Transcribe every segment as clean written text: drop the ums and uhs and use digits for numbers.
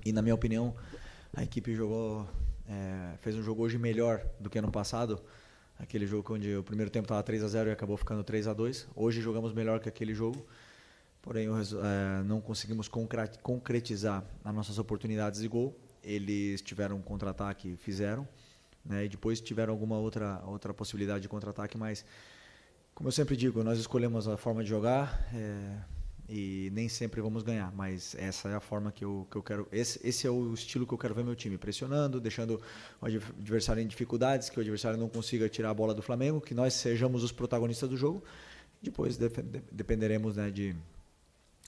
E, na minha opinião, a equipe fez um jogo hoje melhor do que ano passado. Aquele jogo onde o primeiro tempo estava 3-0 e acabou ficando 3-2. Hoje jogamos melhor que aquele jogo. Porém, não conseguimos concretizar as nossas oportunidades de gol. Eles tiveram um contra-ataque, fizeram, né? E depois tiveram alguma outra possibilidade de contra-ataque, mas, como eu sempre digo, nós escolhemos a forma de jogar e nem sempre vamos ganhar, mas essa é a forma que eu quero. Esse é o estilo que eu quero ver meu time, pressionando, deixando o adversário em dificuldades, que o adversário não consiga tirar a bola do Flamengo, que nós sejamos os protagonistas do jogo. Depois dependeremos, né,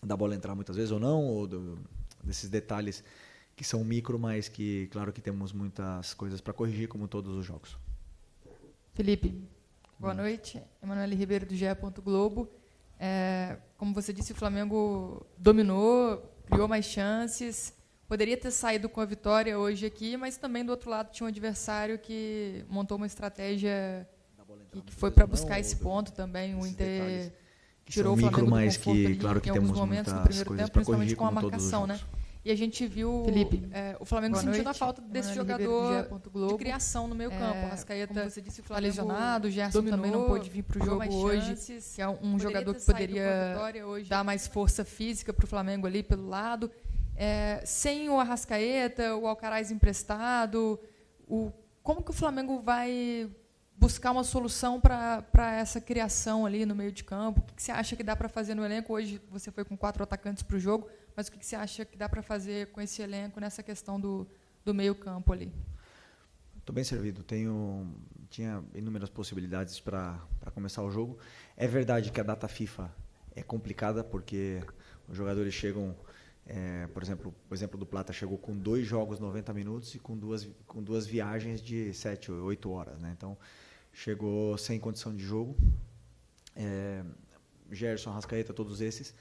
da bola entrar muitas vezes ou não, ou desses detalhes que são micro, mas que, claro, que temos muitas coisas para corrigir, como todos os jogos. Felipe, boa noite. Emanuele Ribeiro, do GE. Globo. Como você disse, o Flamengo dominou, criou mais chances, poderia ter saído com a vitória hoje aqui, mas também do outro lado tinha um adversário que montou uma estratégia que foi para buscar esse ponto também. O Inter tirou o Flamengo do conforto ali, claro que em alguns temos momentos do muitas primeiro coisas tempo, para principalmente corrigir, com a como todos os marcação, né? jogos. E a gente viu, Felipe, o Flamengo sentindo a falta desse jogador de criação no meio campo. O Arrascaeta está lesionado, o Gerson também não pôde vir para o jogo hoje, que é um jogador que poderia dar mais força física para o Flamengo ali pelo lado. Sem o Arrascaeta, o Alcaraz emprestado, como que o Flamengo vai buscar uma solução para essa criação ali no meio de campo? O que você acha que dá para fazer no elenco? Hoje você foi com 4 atacantes para o jogo, mas o que você acha que dá para fazer com esse elenco nessa questão do meio campo ali? Estou bem servido. Tinha inúmeras possibilidades para começar o jogo. É verdade que a data FIFA é complicada, porque os jogadores chegam... por exemplo, o exemplo do Plata chegou com 2 jogos 90 minutos e com duas viagens de 7 ou 8 horas, né? Então, chegou sem condição de jogo. Gerson, Arrascaeta, todos esses.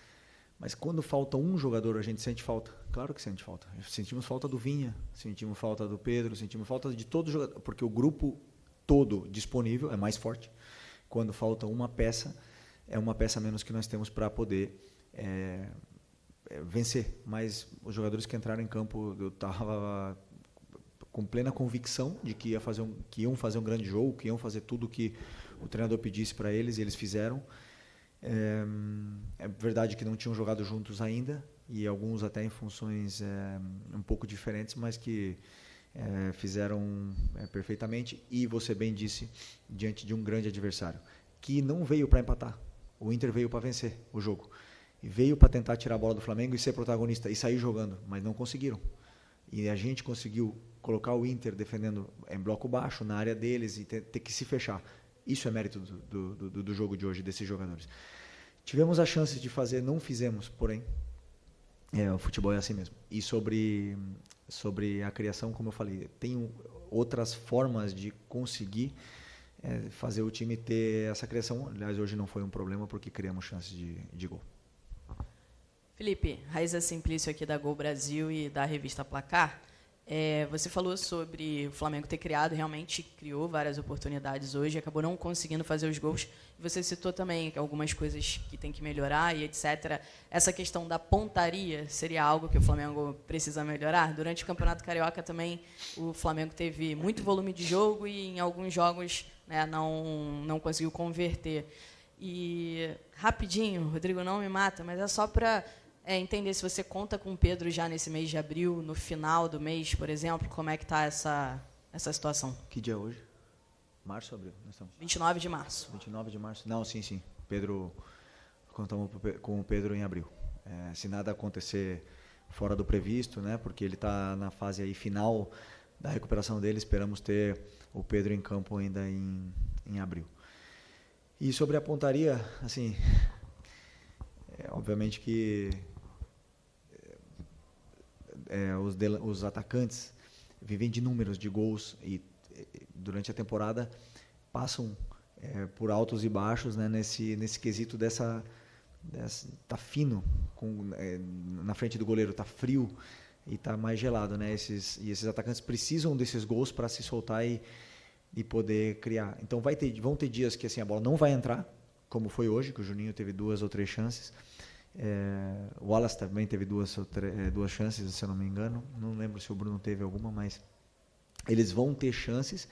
Mas quando falta um jogador, a gente sente falta. Claro que sente falta. Sentimos falta do Vinha, sentimos falta do Pedro, sentimos falta de todos os jogadores, porque o grupo todo disponível é mais forte. Quando falta uma peça, é uma peça a menos que nós temos para poder vencer. Mas os jogadores que entraram em campo, eu estava com plena convicção de que iam fazer um grande jogo, que iam fazer tudo o que o treinador pedisse para eles, e eles fizeram. É verdade que não tinham jogado juntos ainda, e alguns até em funções um pouco diferentes, mas que fizeram perfeitamente. E você bem disse, diante de um grande adversário, que não veio para empatar. O Inter veio para vencer o jogo. E veio para tentar tirar a bola do Flamengo e ser protagonista, e sair jogando, mas não conseguiram. E a gente conseguiu colocar o Inter defendendo em bloco baixo, na área deles, e ter que se fechar. Isso é mérito do jogo de hoje, desses jogadores. Tivemos a chance de fazer, não fizemos, porém, o futebol é assim mesmo. E sobre a criação, como eu falei, tem outras formas de conseguir fazer o time ter essa criação. Aliás, hoje não foi um problema, porque criamos chances de gol. Felipe, Raíza Simplício aqui da Gol Brasil e da revista Placar. Você falou sobre o Flamengo ter realmente criou várias oportunidades hoje, acabou não conseguindo fazer os gols. Você citou também algumas coisas que tem que melhorar e etc. Essa questão da pontaria seria algo que o Flamengo precisa melhorar? Durante o Campeonato Carioca também o Flamengo teve muito volume de jogo e em alguns jogos, né, não conseguiu converter. E rapidinho, Rodrigo, não me mata, mas é só para entender se você conta com o Pedro já nesse mês de abril, no final do mês, por exemplo, como é que está essa situação? Que dia é hoje? Março ou abril? Nós estamos? 29 de março. 29 de março? Não, sim. Pedro, contamos com o Pedro em abril. Se nada acontecer fora do previsto, né, porque ele está na fase aí final da recuperação dele, esperamos ter o Pedro em campo ainda em abril. E sobre a pontaria, assim, obviamente que os atacantes vivem de números de gols e durante a temporada passam por altos e baixos, né, nesse quesito tá fino na frente do goleiro, tá frio e tá mais gelado, né? Esses atacantes precisam desses gols para se soltar e poder criar. Então vão ter dias que assim a bola não vai entrar, como foi hoje, que o Juninho teve 2 ou 3 chances, O Wallace também teve duas chances, se eu não me engano. Não lembro se o Bruno teve alguma, mas eles vão ter chances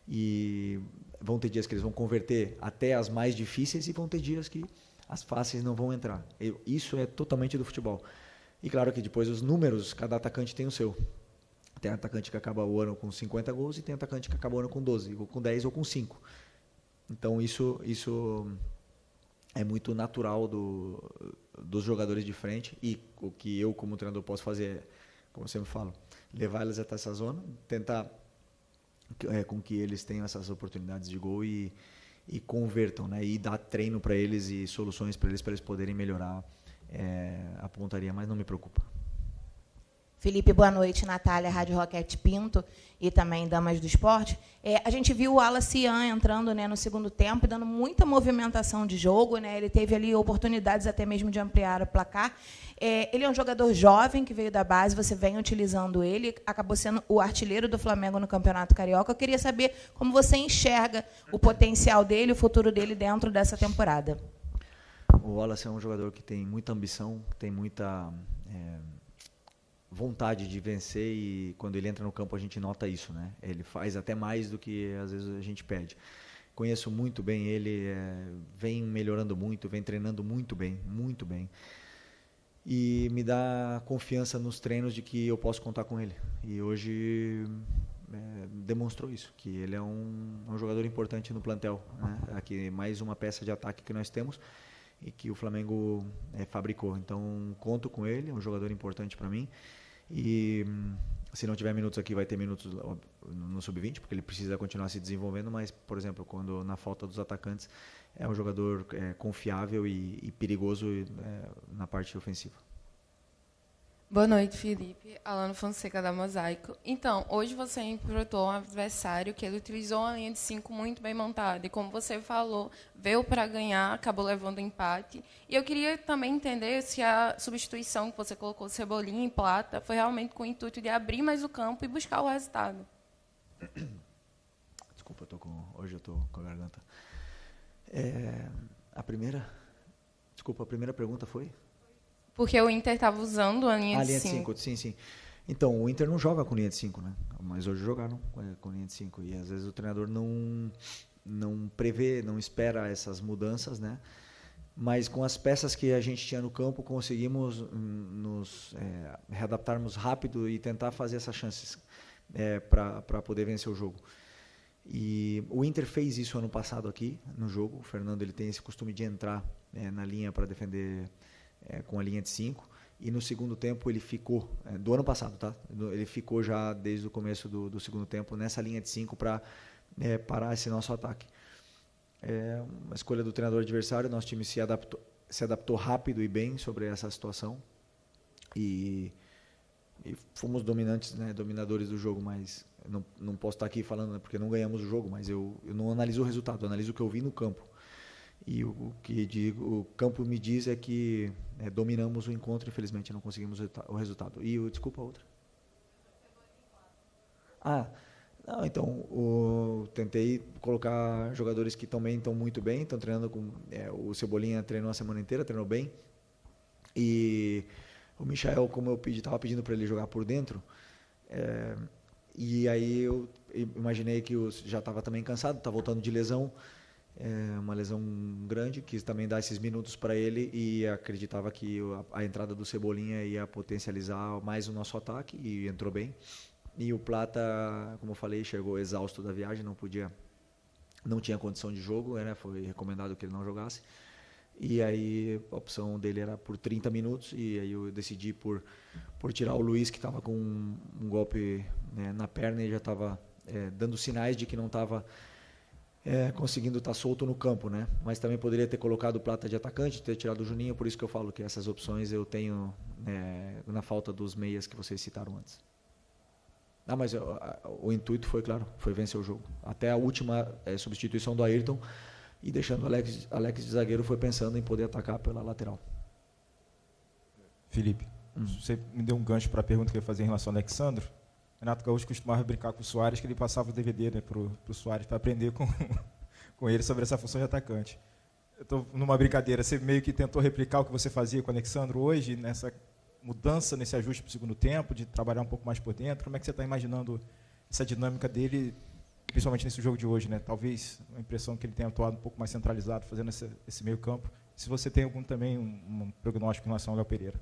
e vão ter dias que eles vão converter até as mais difíceis e vão ter dias que as fáceis não vão entrar. Isso é totalmente do futebol. E claro que depois os números, cada atacante tem o seu. Tem atacante que acaba o ano com 50 gols e tem atacante que acaba o ano com 12, ou com 10 ou com 5. Então isso é muito natural dos jogadores de frente, e o que eu como treinador posso fazer é, como eu sempre falo, levar eles até essa zona, tentar com que eles tenham essas oportunidades de gol e convertam, né? E dar treino para eles e soluções para eles poderem melhorar a pontaria, mas não me preocupa. Felipe, boa noite. Natália, Rádio Roquete Pinto e também Damas do Esporte. A gente viu o Wallace Ian entrando, né, no segundo tempo e dando muita movimentação de jogo, né? Ele teve ali oportunidades até mesmo de ampliar o placar. Ele é um jogador jovem que veio da base, você vem utilizando ele, acabou sendo o artilheiro do Flamengo no Campeonato Carioca. Eu queria saber como você enxerga o potencial dele, o futuro dele dentro dessa temporada. O Wallace é um jogador que tem muita ambição, tem muita vontade de vencer, e quando ele entra no campo a gente nota isso, né? Ele faz até mais do que às vezes a gente pede. Conheço muito bem ele, vem melhorando muito, vem treinando muito bem, e me dá confiança nos treinos de que eu posso contar com ele. E hoje demonstrou isso, que ele é um jogador importante no plantel, né? Aqui mais uma peça de ataque que nós temos e que o Flamengo fabricou. Então conto com ele, é um jogador importante para mim. E se não tiver minutos aqui, vai ter minutos no sub-20, porque ele precisa continuar se desenvolvendo, mas, por exemplo, quando na falta dos atacantes, é um jogador confiável e perigoso na parte ofensiva. Boa noite, Felipe. Alano Fonseca, da Mosaico. Então, hoje você enfrentou um adversário que ele utilizou uma linha de 5 muito bem montada. E como você falou, veio para ganhar, acabou levando empate. E eu queria também entender se a substituição que você colocou Cebolinha em Plata foi realmente com o intuito de abrir mais o campo e buscar o resultado. Desculpa, hoje eu estou com a garganta. A primeira pergunta foi? Porque o Inter estava usando a linha de 5. Sim. Então, o Inter não joga com linha de 5, né? Mas hoje jogaram com linha de 5. E às vezes o treinador não prevê, não espera essas mudanças, né? Mas com as peças que a gente tinha no campo, conseguimos nos readaptarmos rápido e tentar fazer essas chances para poder vencer o jogo. E o Inter fez isso ano passado aqui no jogo. O Fernando ele tem esse costume de entrar na linha para defender com a linha de 5, e no segundo tempo ele ficou, do ano passado, tá? Ele ficou já desde o começo do segundo tempo nessa linha de 5 para parar esse nosso ataque. Uma escolha do treinador adversário, nosso time se adaptou rápido e bem sobre essa situação, e fomos dominantes, né, dominadores do jogo, mas não posso estar aqui falando, né, porque não ganhamos o jogo, mas eu não analiso o resultado, eu analiso o que eu vi no campo. E o o campo me diz é que dominamos o encontro, infelizmente não conseguimos o resultado. E desculpa a outra. Não, então tentei colocar jogadores que também estão muito bem, estão treinando com o Cebolinha treinou a semana inteira, treinou bem. E o Michael, como eu estava pedindo para ele jogar por dentro, e aí eu imaginei que já estava também cansado, está voltando de lesão. Uma lesão grande, quis também dar esses minutos para ele e acreditava que a entrada do Cebolinha ia potencializar mais o nosso ataque, e entrou bem. E o Plata, como eu falei, chegou exausto da viagem, não tinha condição de jogo, né? Foi recomendado que ele não jogasse. E aí a opção dele era por 30 minutos, e aí eu decidi por tirar o Luiz, que estava com um golpe na perna e já estava dando sinais de que não estava conseguindo estar solto no campo, né? Mas também poderia ter colocado o Plata de atacante, ter tirado o Juninho, por isso que eu falo que essas opções eu tenho na falta dos meias que vocês citaram antes. Mas o intuito foi, claro, foi vencer o jogo. Até a última substituição do Ayrton, e deixando o Alex de zagueiro, foi pensando em poder atacar pela lateral. Felipe, você me deu um gancho para a pergunta que eu ia fazer em relação ao Alexandro. Renato Gaúcho costumava brincar com o Soares, que ele passava o DVD, né, para o Soares, para aprender com ele sobre essa função de atacante. Eu estou numa brincadeira. Você meio que tentou replicar o que você fazia com o Alexandro hoje, nessa mudança, nesse ajuste para o segundo tempo, de trabalhar um pouco mais por dentro. Como é que você está imaginando essa dinâmica dele, principalmente nesse jogo de hoje, né? Talvez a impressão que ele tenha atuado um pouco mais centralizado, fazendo esse meio campo. Se você tem também um prognóstico em relação ao Léo Pereira.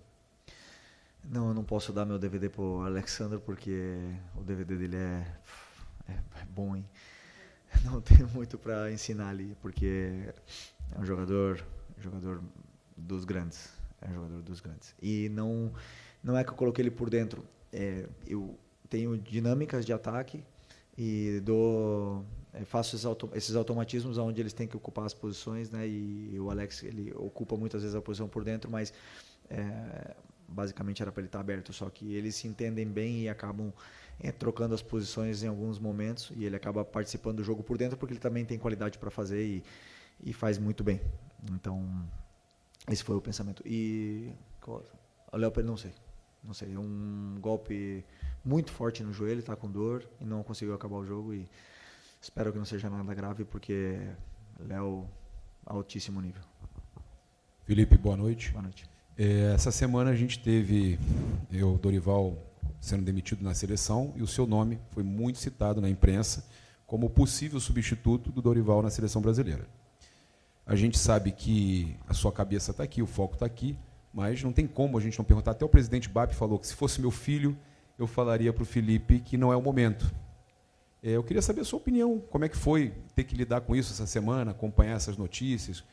Não, eu não posso dar meu DVD para o Alexandre, porque o DVD dele é bom, hein? Não tenho muito para ensinar ali, porque é um jogador dos grandes. É um jogador dos grandes. E não é que eu coloquei ele por dentro. Eu tenho dinâmicas de ataque e faço esses automatismos onde eles têm que ocupar as posições, né? E o Alex, ele ocupa muitas vezes a posição por dentro, mas basicamente era para ele estar aberto, só que eles se entendem bem e acabam trocando as posições em alguns momentos, e ele acaba participando do jogo por dentro porque ele também tem qualidade para fazer e faz muito bem. Então, esse foi o pensamento. E o Léo Pereira, não sei, um golpe muito forte no joelho, está com dor e não conseguiu acabar o jogo, e espero que não seja nada grave, porque Léo, altíssimo nível. Felipe, boa noite. Boa noite. Essa semana a gente teve o Dorival sendo demitido na seleção e o seu nome foi muito citado na imprensa como possível substituto do Dorival na seleção brasileira. A gente sabe que a sua cabeça está aqui, o foco está aqui, mas não tem como a gente não perguntar. Até o presidente BAP falou que se fosse meu filho, eu falaria para o Felipe que não é o momento. Eu queria saber a sua opinião, como é que foi ter que lidar com isso essa semana, acompanhar essas notícias,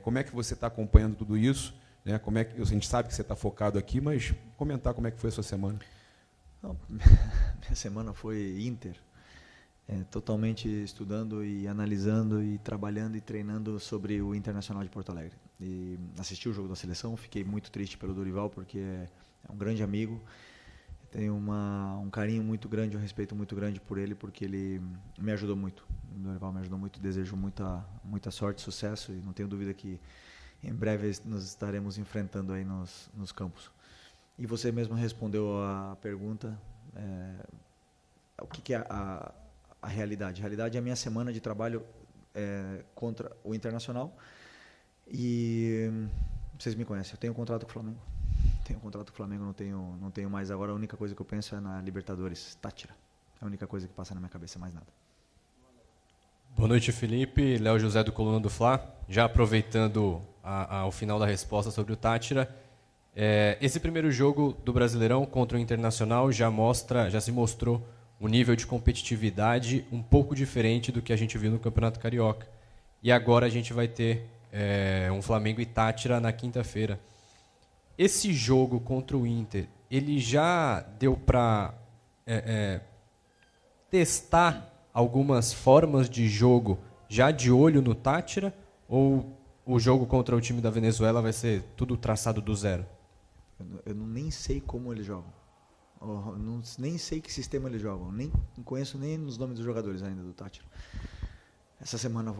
como é que você está acompanhando tudo isso? Como é que a gente sabe que você está focado aqui, mas comentar como é que foi a sua semana. Não, minha semana foi Inter, totalmente estudando e analisando e trabalhando e treinando sobre o Internacional de Porto Alegre. E assisti o jogo da seleção, fiquei muito triste pelo Dorival, porque é um grande amigo, tenho um carinho muito grande, um respeito muito grande por ele, porque ele me ajudou muito. O Dorival me ajudou muito, desejo muita sorte, sucesso, e não tenho dúvida que em breve nos estaremos enfrentando aí nos campos. E você mesmo respondeu a pergunta, o que é a realidade? A realidade é a minha semana de trabalho contra o Internacional. E vocês me conhecem, eu tenho um contrato com o Flamengo. Não tenho mais agora. A única coisa que eu penso é na Libertadores, Táchira. É a única coisa que passa na minha cabeça, mais nada. Boa noite, Felipe. Léo José do Coluna do Fla. Já aproveitando o final da resposta sobre o Táchira, esse primeiro jogo do Brasileirão contra o Internacional já se mostrou um nível de competitividade um pouco diferente do que a gente viu no Campeonato Carioca. E agora a gente vai ter um Flamengo e Táchira na quinta-feira. Esse jogo contra o Inter, ele já deu para testar algumas formas de jogo já de olho no Táchira, ou o jogo contra o time da Venezuela vai ser tudo traçado do zero? Eu nem sei como eles jogam. Nem sei que sistema eles jogam. Não conheço nem os nomes dos jogadores ainda do Táchira. Essa semana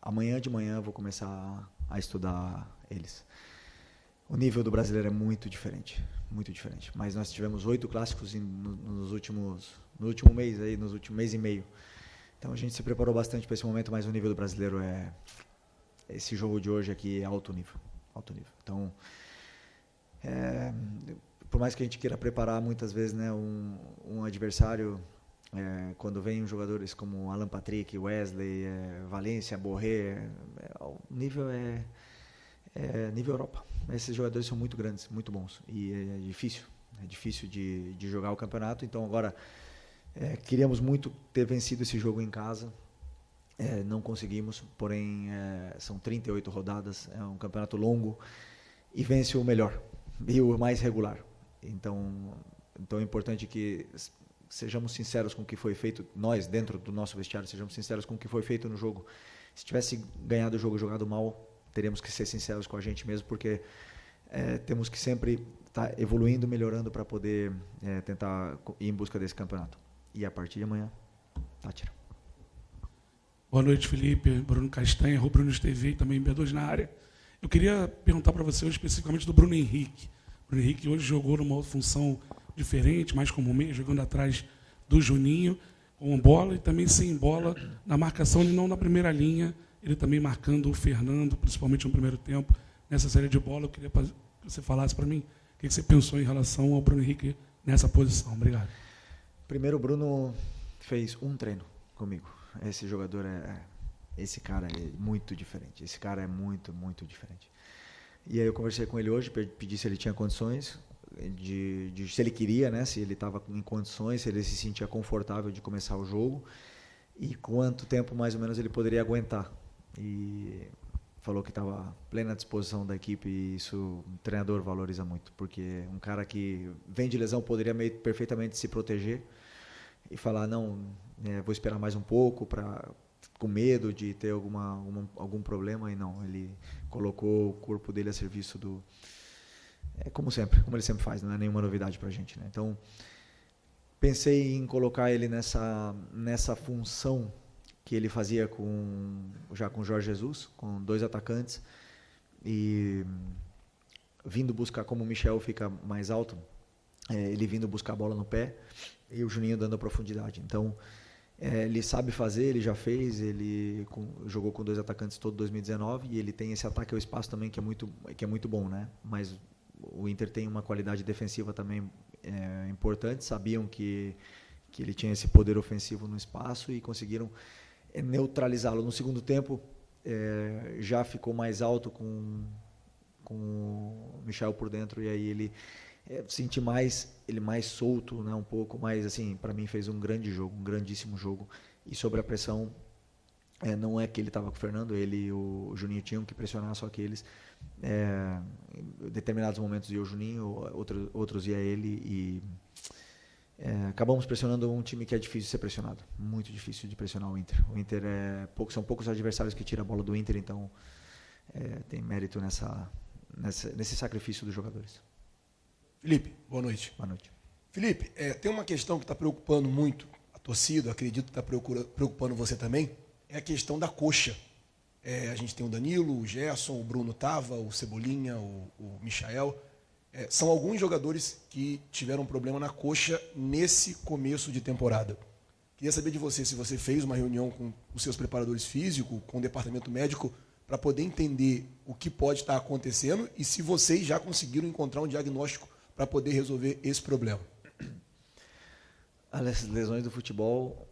amanhã de manhã eu vou começar a estudar eles. O nível do brasileiro é muito diferente. Mas nós tivemos 8 clássicos no último mês e meio. Então a gente se preparou bastante para esse momento, mas o nível do brasileiro esse jogo de hoje aqui é alto nível. Então, por mais que a gente queira preparar muitas vezes, né, um adversário, quando vem jogadores como Alan Patrick, Wesley, Valência, Borré, o nível é nível Europa. Esses jogadores são muito grandes, muito bons, e é difícil de jogar o campeonato. Então agora queríamos muito ter vencido esse jogo em casa, não conseguimos, porém são 38 rodadas, é um campeonato longo e vence o melhor e o mais regular. Então é importante que sejamos sinceros com o que foi feito, nós dentro do nosso vestiário sejamos sinceros com o que foi feito no jogo. Se tivesse ganhado o jogo, jogado mal, teremos que ser sinceros com a gente mesmo, porque temos que sempre estar evoluindo, melhorando para poder tentar ir em busca desse campeonato. E a partir de amanhã, Táchira. Boa noite, Felipe. Bruno Castanha, Bruno TV e também B2 na área. Eu queria perguntar para você hoje especificamente do Bruno Henrique. O Bruno Henrique hoje jogou numa outra função diferente, mais como meio, jogando atrás do Juninho, com bola e também sem bola na marcação e não na primeira linha ele também marcando o Fernando, principalmente no primeiro tempo, nessa série de bola. Eu queria que você falasse para mim o que você pensou em relação ao Bruno Henrique nessa posição. Obrigado. Primeiro, o Bruno fez um treino comigo. Esse jogador esse cara é muito diferente. Esse cara é muito, muito diferente. E aí eu conversei com ele hoje, pedi se ele tinha condições, se ele queria, né, se ele estava em condições, se ele se sentia confortável de começar o jogo e quanto tempo mais ou menos ele poderia aguentar. E falou que estava plena disposição da equipe e isso o treinador valoriza muito, porque um cara que vem de lesão poderia perfeitamente se proteger e falar, não, vou esperar mais um pouco com medo de ter algum problema, e não, ele colocou o corpo dele a serviço do... como ele sempre faz, não é nenhuma novidade para a gente, né? Então, pensei em colocar ele nessa função que ele fazia já com o Jorge Jesus, com 2 atacantes, e vindo buscar, como o Michel fica mais alto, ele vindo buscar a bola no pé, e o Juninho dando a profundidade. Então, ele sabe fazer, ele já fez, ele jogou com 2 atacantes todo 2019, e ele tem esse ataque ao espaço também que é muito bom, né? Mas o Inter tem uma qualidade defensiva também importante, sabiam que ele tinha esse poder ofensivo no espaço e conseguiram neutralizá-lo. No segundo tempo, já ficou mais alto com o Michel por dentro, e aí ele senti ele mais solto, né, um pouco mais, assim, para mim fez um grande jogo, um grandíssimo jogo, e sobre a pressão, não é que ele estava com o Fernando, ele e o Juninho tinham que pressionar, só que eles, em determinados momentos ia o Juninho, outros ia ele, e acabamos pressionando um time que é difícil de ser pressionado, muito difícil de pressionar o Inter. O Inter são poucos adversários que tiram a bola do Inter, então tem mérito nesse sacrifício dos jogadores. Felipe, boa noite. Boa noite. Felipe, tem uma questão que está preocupando muito a torcida, acredito que está preocupando você também, é a questão da coxa. A gente tem o Danilo, o Gerson, o Bruno Tava, o Cebolinha, o Michael. São alguns jogadores que tiveram problema na coxa nesse começo de temporada. Queria saber de você se você fez uma reunião com os seus preparadores físicos, com o departamento médico, para poder entender o que pode estar acontecendo e se vocês já conseguiram encontrar um diagnóstico para poder resolver esse problema. As lesões do futebol,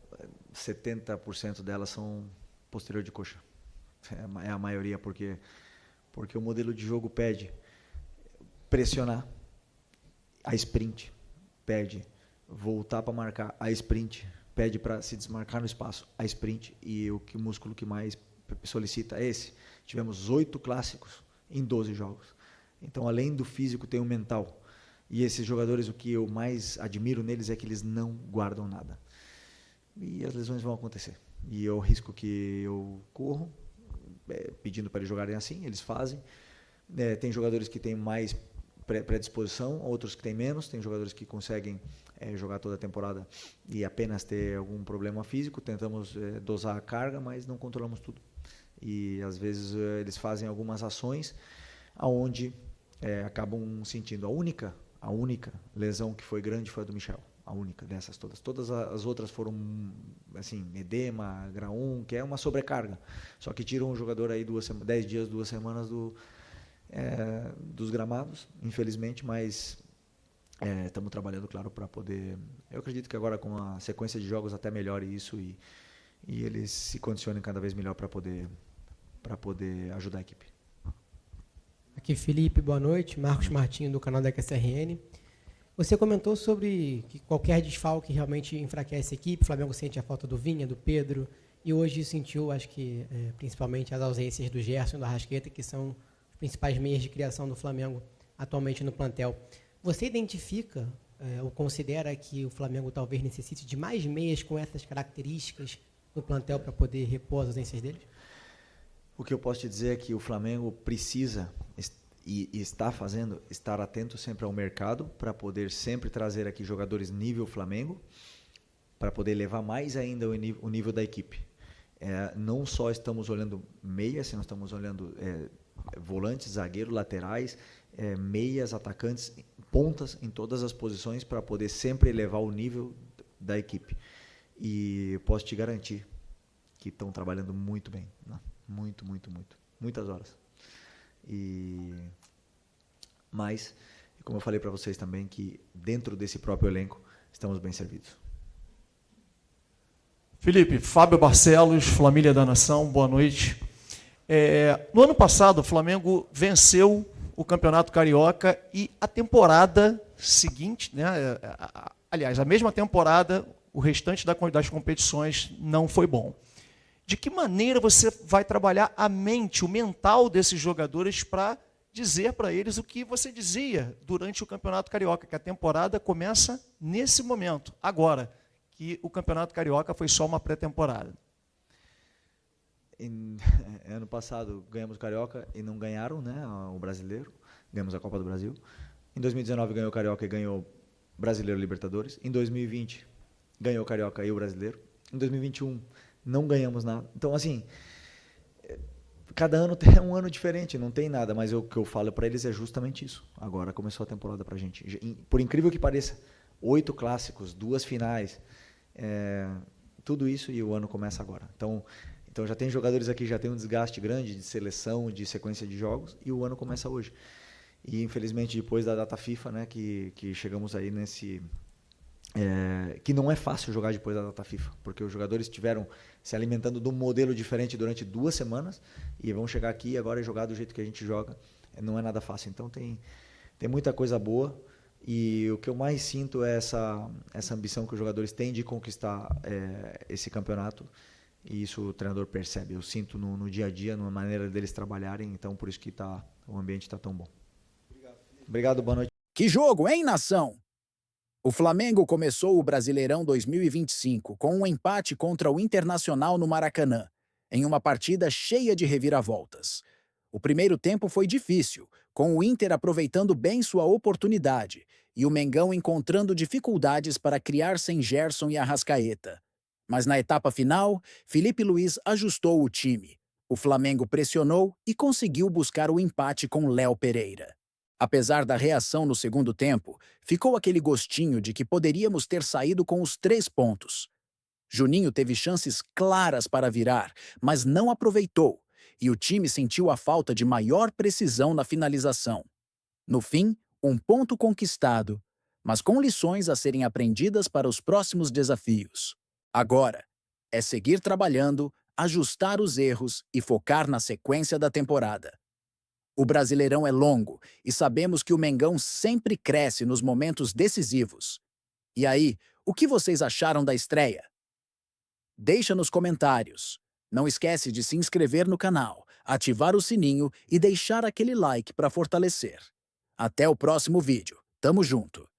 70% delas são posterior de coxa. É a maioria, porque o modelo de jogo pede pressionar, a sprint, pede voltar para marcar, a sprint, pede para se desmarcar no espaço, a sprint, e o músculo que mais solicita é esse. Tivemos 8 clássicos em 12 jogos. Então, além do físico, tem o mental. E esses jogadores, o que eu mais admiro neles é que eles não guardam nada. E as lesões vão acontecer. E é o risco que eu corro, pedindo para eles jogarem assim, eles fazem. Tem jogadores que têm mais predisposição, outros que têm menos. Tem jogadores que conseguem jogar toda a temporada e apenas ter algum problema físico. Tentamos dosar a carga, mas não controlamos tudo. E às vezes eles fazem algumas ações aonde acabam sentindo. A única lesão que foi grande foi a do Michel. A única dessas todas. Todas as outras foram, assim, edema, grau 1, que é uma sobrecarga. Só que tiram o jogador aí 10 dias, 2 semanas dos gramados, infelizmente, mas estamos trabalhando, claro, para poder... Eu acredito que agora com a sequência de jogos até melhore isso e eles se condicionem cada vez melhor para poder ajudar a equipe. Aqui, Felipe, boa noite. Marcos Martinho, do canal da QSRN. Você comentou sobre que qualquer desfalque realmente enfraquece a equipe. O Flamengo sente a falta do Vinha, do Pedro, e hoje sentiu, acho que, principalmente as ausências do Gerson e do Arrascaeta, que são os principais meios de criação do Flamengo atualmente no plantel. Você identifica ou considera que o Flamengo talvez necessite de mais meias com essas características no plantel para poder repor as ausências deles? O que eu posso te dizer é que o Flamengo precisa e está fazendo, estar atento sempre ao mercado para poder sempre trazer aqui jogadores nível Flamengo, para poder elevar mais ainda o nível da equipe. Não só estamos olhando meias, nós estamos olhando volantes, zagueiros, laterais, meias, atacantes, pontas em todas as posições para poder sempre elevar o nível da equipe. E posso te garantir que estão trabalhando muito bem, né? Muitas horas. Mas, como eu falei para vocês também, que dentro desse próprio elenco estamos bem servidos. Felipe, Fábio Barcelos, Família da Nação, boa noite. No ano passado, o Flamengo venceu o Campeonato Carioca e a temporada seguinte, né, aliás, a mesma temporada, o restante das competições não foi bom. De que maneira você vai trabalhar a mente, o mental desses jogadores para dizer para eles o que você dizia durante o Campeonato Carioca, que a temporada começa nesse momento, agora, que o Campeonato Carioca foi só uma pré-temporada? Ano passado ganhamos o Carioca e não ganharam, né, o Brasileiro, ganhamos a Copa do Brasil. Em 2019 ganhou o Carioca e ganhou Brasileiro e Libertadores. Em 2020 ganhou o Carioca e o Brasileiro. Em 2021 não ganhamos nada. Então, assim, cada ano é um ano diferente, não tem nada, mas o que eu falo para eles é justamente isso. Agora começou a temporada para a gente. Por incrível que pareça, 8 clássicos, 2 finais, tudo isso, e o ano começa agora. Então já tem jogadores aqui que já tem um desgaste grande de seleção, de sequência de jogos, e o ano começa hoje. E infelizmente depois da data FIFA, né, que chegamos aí nesse... que não é fácil jogar depois da data FIFA, porque os jogadores estiveram se alimentando de um modelo diferente durante 2 semanas e vão chegar aqui agora e jogar do jeito que a gente joga. Não é nada fácil. Então tem muita coisa boa, e o que eu mais sinto é essa ambição que os jogadores têm de conquistar esse campeonato, e isso o treinador percebe. Eu sinto no dia a dia, na maneira deles trabalharem, então por isso que o ambiente está tão bom. Obrigado, boa noite. Que jogo, hein, nação? O Flamengo começou o Brasileirão 2025 com um empate contra o Internacional no Maracanã, em uma partida cheia de reviravoltas. O primeiro tempo foi difícil, com o Inter aproveitando bem sua oportunidade e o Mengão encontrando dificuldades para criar sem Gerson e Arrascaeta. Mas na etapa final, Felipe Luiz ajustou o time. O Flamengo pressionou e conseguiu buscar o empate com Léo Pereira. Apesar da reação no segundo tempo, ficou aquele gostinho de que poderíamos ter saído com os 3 pontos. Juninho teve chances claras para virar, mas não aproveitou, e o time sentiu a falta de maior precisão na finalização. No fim, um ponto conquistado, mas com lições a serem aprendidas para os próximos desafios. Agora, é seguir trabalhando, ajustar os erros e focar na sequência da temporada. O Brasileirão é longo e sabemos que o Mengão sempre cresce nos momentos decisivos. E aí, o que vocês acharam da estreia? Deixa nos comentários. Não esquece de se inscrever no canal, ativar o sininho e deixar aquele like para fortalecer. Até o próximo vídeo. Tamo junto!